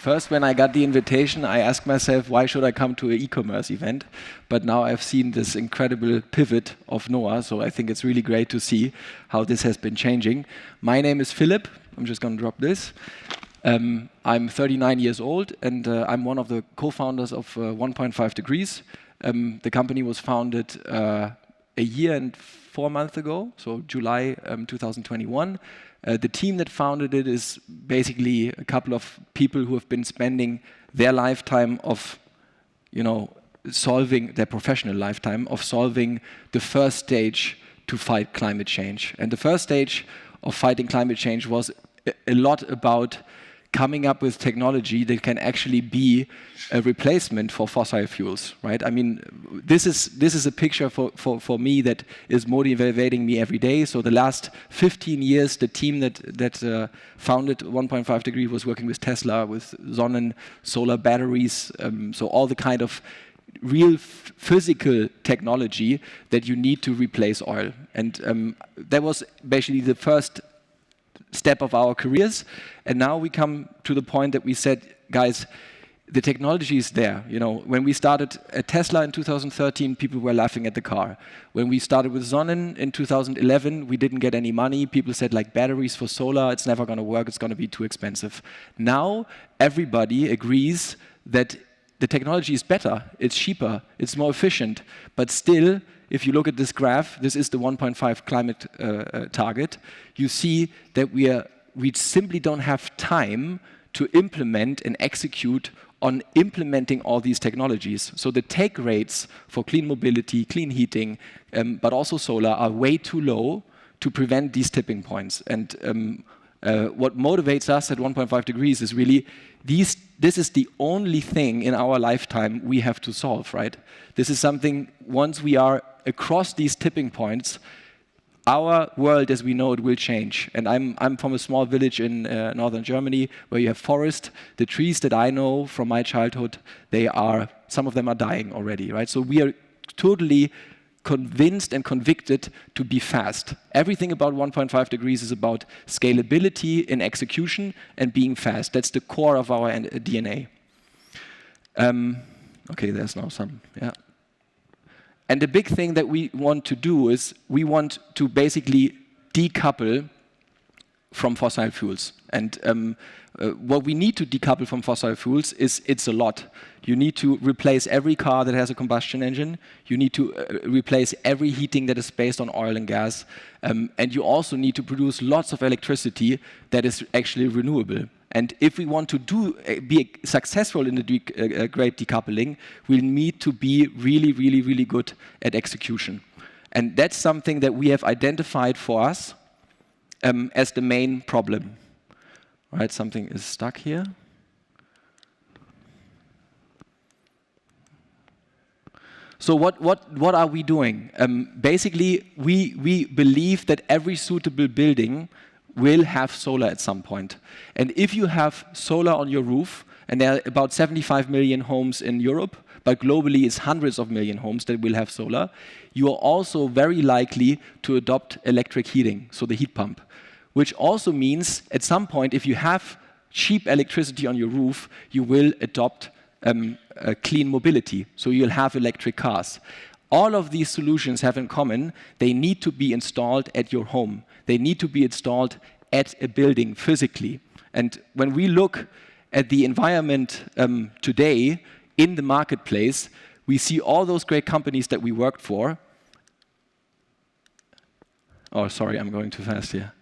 First, when I got the invitation, I asked myself, why should I come to an e-commerce event? But now I've seen this incredible pivot of NOAH, so I think it's really great to see how this has been changing. My name is Philipp. I'm just going to drop this. I'm 39 years old, and I'm one of the co-founders of 1.5 Degrees. The company was founded a year and 4 months ago, so July 2021. The team that founded it is basically a couple of people who have been spending their lifetime of, solving their professional lifetime of solving the first stage to fight climate change. And the first stage of fighting climate change was a lot about coming up with technology that can actually be a replacement for fossil fuels, right? I mean, this is a picture for me that is motivating me every day. So the last 15 years, the team that founded 1.5 Degree was working with Tesla, with Sonnen, solar batteries, so all the kind of real physical technology that you need to replace oil. And that was basically the first step of our careers, and now we come to the point that we said, guys, the technology is there. When we started at Tesla in 2013, people were laughing at the car. When we started with Sonnen in 2011, we didn't get any money. People said, like, batteries for solar, it's never going to work, it's going to be too expensive. Now, everybody agrees that the technology is better, it's cheaper, it's more efficient, but still, if you look at this graph, this is the 1.5 climate target, you see that we simply don't have time to implement and execute on implementing all these technologies. So the take rates for clean mobility, clean heating, but also solar are way too low to prevent these tipping points. And what motivates us at 1.5 Degrees is really this is the only thing in our lifetime we have to solve, right? This is something, once we are across these tipping points, our world as we know it will change. And I'm from a small village in northern Germany where you have forest. The trees that I know from my childhood, some of them are dying already, right? So we are totally convinced and convicted to be fast. Everything about 1.5 Degrees is about scalability in execution and being fast. That's the core of our DNA. Okay, there's now some, yeah. And the big thing that we want to do is we want to basically decouple from fossil fuels. And what we need to decouple from fossil fuels it's a lot. You need to replace every car that has a combustion engine. You need to replace every heating that is based on oil and gas. And you also need to produce lots of electricity that is actually renewable. And if we want to be successful in the great decoupling, we need to be really, really, really good at execution. And that's something that we have identified for us as the main problem. All right, something is stuck here. So what are we doing? Basically, we believe that every suitable building will have solar at some point. And if you have solar on your roof, and there are about 75 million homes in Europe, but globally it's hundreds of million homes that will have solar, you are also very likely to adopt electric heating, so the heat pump. Which also means at some point, if you have cheap electricity on your roof, you will adopt clean mobility, so you'll have electric cars. All of these solutions have in common, they need to be installed at your home. They need to be installed at a building physically. And when we look at the environment today in the marketplace, we see all those great companies that we worked for. Oh, sorry, I'm going too fast here.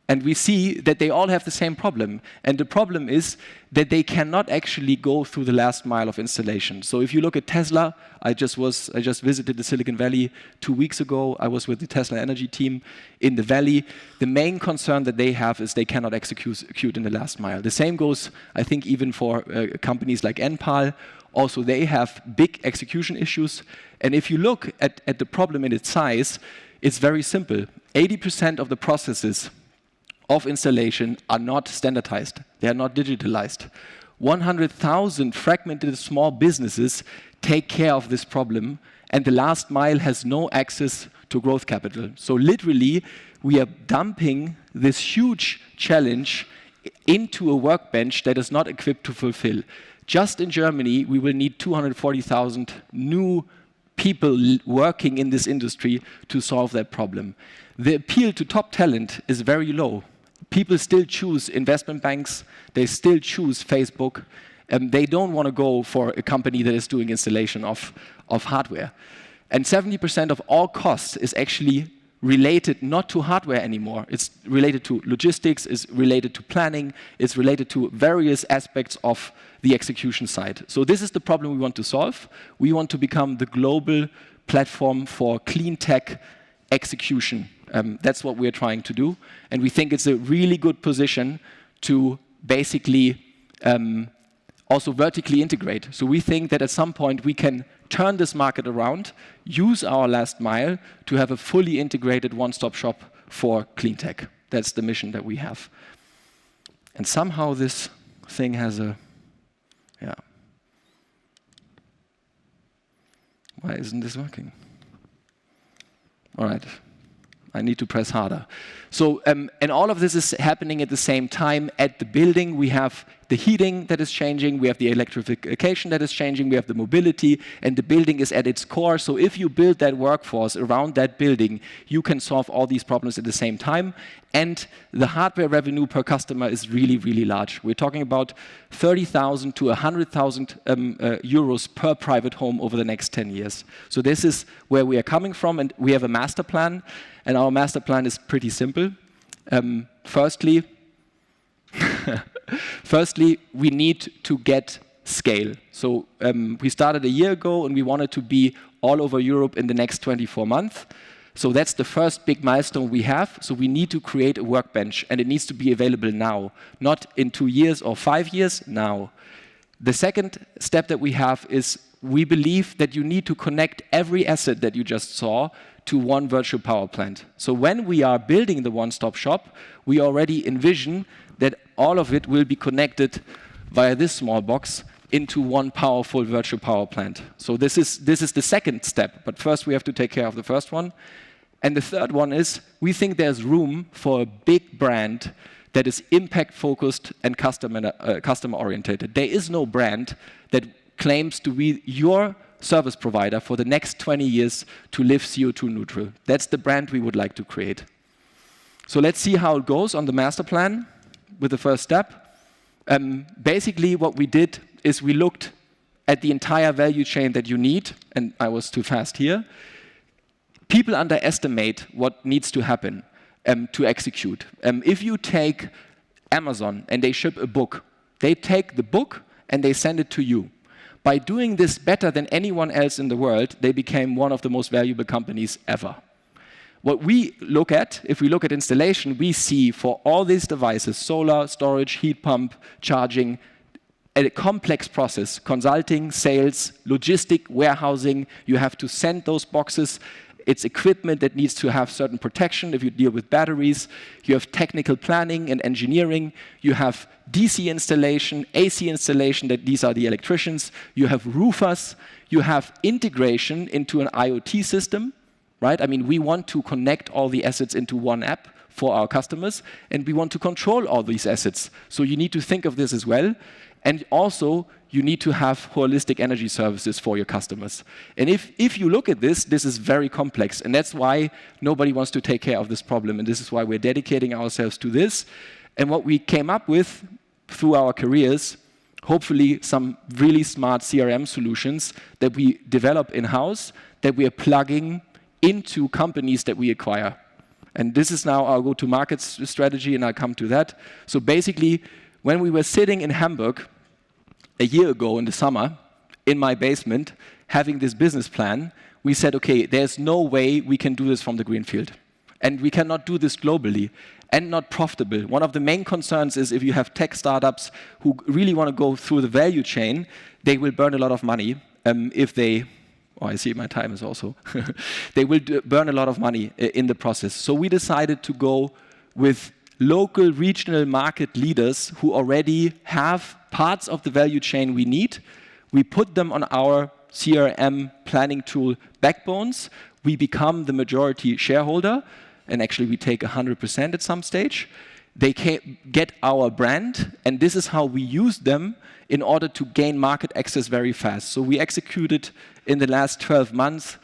And we see that they all have the same problem. And the problem is that they cannot actually go through the last mile of installation. So if you look at Tesla, I just visited the Silicon Valley 2 weeks ago. I was with the Tesla energy team in the valley. The main concern that they have is they cannot execute in the last mile. The same goes, I think, even for companies like NPAL. Also, they have big execution issues. And if you look at the problem in its size, it's very simple. 80% of the processes of installation are not standardized. They are not digitalized. 100,000 fragmented small businesses take care of this problem, and the last mile has no access to growth capital. So literally, we are dumping this huge challenge into a workbench that is not equipped to fulfill. Just in Germany, we will need 240,000 new people working in this industry to solve that problem. The appeal to top talent is very low. People still choose investment banks, they still choose Facebook, and they don't want to go for a company that is doing installation of hardware. And 70% of all costs is actually related not to hardware anymore. It's related to logistics, it's related to planning, it's related to various aspects of the execution side. So this is the problem we want to solve. We want to become the global platform for clean tech execution. That's what we're trying to do. And we think it's a really good position to basically also vertically integrate. So we think that at some point we can turn this market around, use our last mile to have a fully integrated one-stop shop for clean tech. That's the mission that we have. And somehow this thing has a, yeah. Why isn't this working? All right. I need to press harder. So, and all of this is happening at the same time. At the building, we have the heating that is changing, we have the electrification that is changing, we have the mobility, and the building is at its core. So if you build that workforce around that building, you can solve all these problems at the same time. And the hardware revenue per customer is really, really large. We're talking about 30,000 to 100,000 euros per private home over the next 10 years. So this is where we are coming from, and we have a master plan. And our master plan is pretty simple. Firstly, we need to get scale. So we started a year ago, and we wanted to be all over Europe in the next 24 months. So that's the first big milestone we have. So we need to create a workbench, and it needs to be available now, not in 2 years or 5 years, now. The second step that we have is we believe that you need to connect every asset that you just saw to one virtual power plant. So when we are building the one-stop shop, we already envision that all of it will be connected via this small box into one powerful virtual power plant. So this is the second step, but first we have to take care of the first one. And the third one is, we think there's room for a big brand that is impact-focused and customer-oriented. There is no brand that claims to be your service provider for the next 20 years to live CO2 neutral. That's the brand we would like to create. So let's see how it goes on the master plan with the first step. Basically what we did is we looked at the entire value chain that you need, and I was too fast here. People underestimate what needs to happen to execute. If you take Amazon and they ship a book, they take the book and they send it to you. By doing this better than anyone else in the world, they became one of the most valuable companies ever. What we look at, if we look at installation, we see for all these devices, solar, storage, heat pump, charging, a complex process, consulting, sales, logistic, warehousing. You have to send those boxes. It's equipment that needs to have certain protection if you deal with batteries. You have technical planning and engineering. You have DC installation, AC installation, that these are the electricians. You have roofers. You have integration into an IoT system, right? I mean, we want to connect all the assets into one app for our customers, and we want to control all these assets. So you need to think of this as well. And also, you need to have holistic energy services for your customers. And if you look at this, this is very complex. And that's why nobody wants to take care of this problem. And this is why we're dedicating ourselves to this. And what we came up with through our careers, hopefully some really smart CRM solutions that we develop in-house, that we are plugging into companies that we acquire. And this is now our go-to-market strategy, and I'll come to that. So basically, when we were sitting in Hamburg a year ago in the summer, in my basement, having this business plan, we said, okay, there's no way we can do this from the greenfield. And we cannot do this globally and not profitable. One of the main concerns is if you have tech startups who really want to go through the value chain, they will burn a lot of money if they, oh, I see my time is also, they will burn a lot of money in the process. So we decided to go with local regional market leaders who already have parts of the value chain we need. We put them on our CRM planning tool backbones. We become the majority shareholder, and actually we take 100% at some stage. they get our brand, and this is how we use them in order to gain market access very fast. So we executed in the last 12 months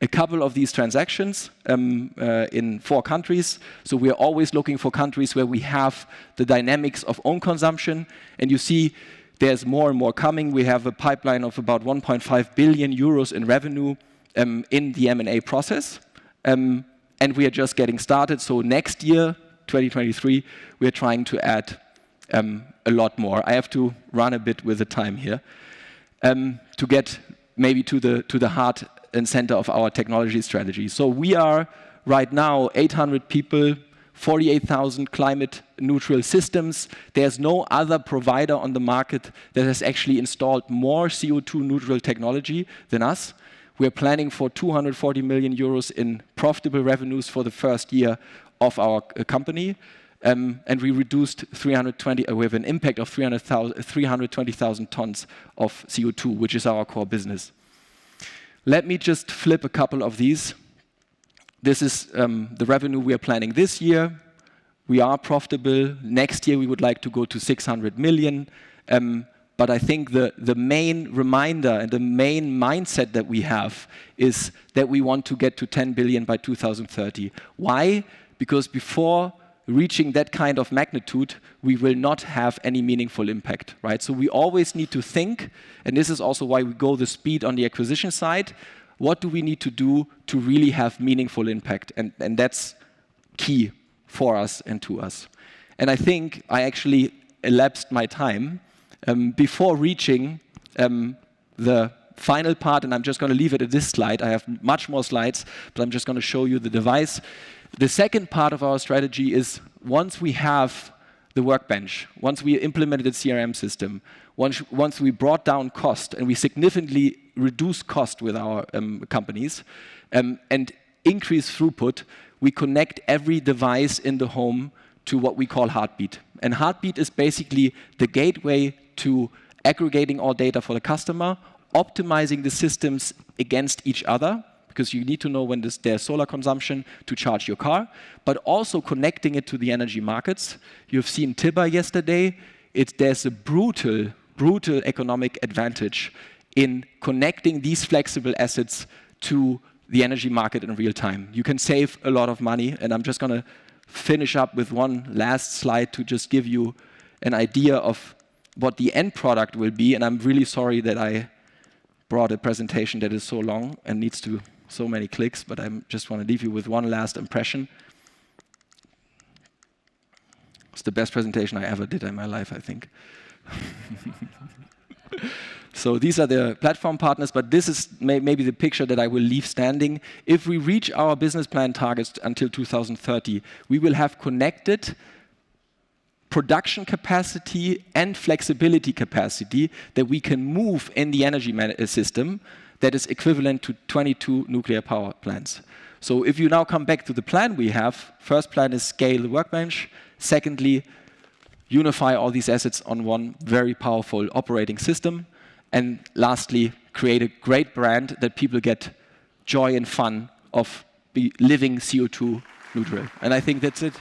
a couple of these transactions in 4 countries. So we are always looking for countries where we have the dynamics of own consumption. And you see there's more and more coming. We have a pipeline of about 1.5 billion euros in revenue in the M&A process. And we are just getting started. So next year, 2023, we are trying to add a lot more. I have to run a bit with the time here to get maybe to the heart and center of our technology strategy. So we are right now 800 people, 48,000 climate neutral systems. There's no other provider on the market that has actually installed more CO2 neutral technology than us. We're planning for 240 million euros in profitable revenues for the first year of our company. And we reduced we have an impact of 320,000 tons of CO2, which is our core business. Let me just flip a couple of these. This is the revenue we are planning this year. We are profitable. Next year, we would like to go to 600 million. But I think the main reminder and the main mindset that we have is that we want to get to 10 billion by 2030. Why? Because before reaching that kind of magnitude, we will not have any meaningful impact, right? So we always need to think, and this is also why we go the speed on the acquisition side. What do we need to do to really have meaningful impact? And that's key for us and to us. And I think I actually elapsed my time before reaching the final part, and I'm just going to leave it at this slide. I have much more slides, but I'm just going to show you the device. The second part of our strategy is once we have the workbench, once we implemented the CRM system, once we brought down cost and we significantly reduce cost with our companies and increase throughput, we connect every device in the home to what we call Heartbeat. And Heartbeat is basically the gateway to aggregating all data for the customer, optimizing the systems against each other, because you need to know when there's solar consumption to charge your car, but also connecting it to the energy markets. You've seen Tibber yesterday. There's a brutal economic advantage in connecting these flexible assets to the energy market in real time. You can save a lot of money, and I'm just going to finish up with one last slide to just give you an idea of what the end product will be. And I'm really sorry that I brought a presentation that is so long and needs to so many clicks, but I just want to leave you with one last impression. It's the best presentation I ever did in my life, I think. So these are the platform partners, but this is maybe the picture that I will leave standing. If we reach our business plan targets until 2030, we will have connected production capacity and flexibility capacity that we can move in the energy system that is equivalent to 22 nuclear power plants. So if you now come back to the plan we have, first plan is scale the workbench. Secondly, unify all these assets on one very powerful operating system. And lastly, create a great brand that people get joy and fun of living CO2 neutral. And I think that's it.